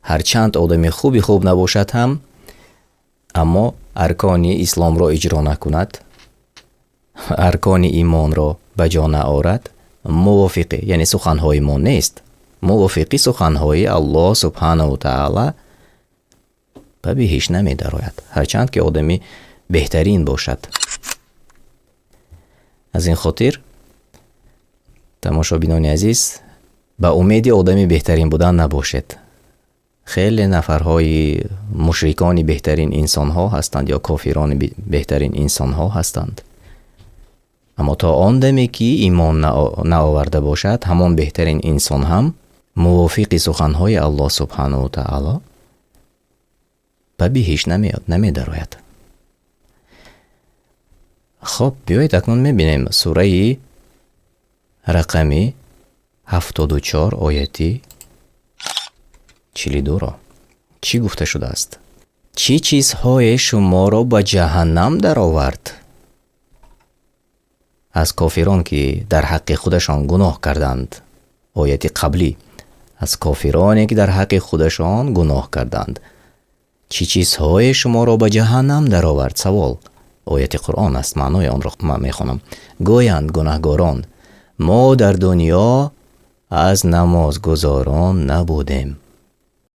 هرچند آدم خوب نباشد هم، اما ارکان اسلام را اجرا نکند، ارکان ایمان را بجا نآورد، موافق یعنی سخنهای ما نیست، موافق سخنهای الله سبحانه و تعالی، به بهشت نمی درآید، هرچند که آدمی بهترین باشد. از این خاطر تماشابینان عزیز، به امید آدمی بهترین بودن نباشد. خیلی نفرهای مشرکان بهترین انسان ها هستند یا کافران بهترین انسان ها هستند، اما تا آن دمی که ایمان نآورده باشد، همان بهترین انسان هم موافق سخنهای الله سبحانه و تعالی به بهشت نمی درآید. خب بیایید اکنون میبینیم سوره رقمی 74 آیتی 42 را. چی گفته شده است؟ چی چیزهای شما را به جهنم در آورد؟ از کافران که در حق خودشان گناه کردند. آیت قبلی از کافرانی که در حق خودشان گناه کردند. چی چیزهای شما را به جهنم در آورد؟ سوال. آیت قرآن است، معنای آن را من میخوانم. گویند گناهگاران ما در دنیا از نماز گزاران نبودیم.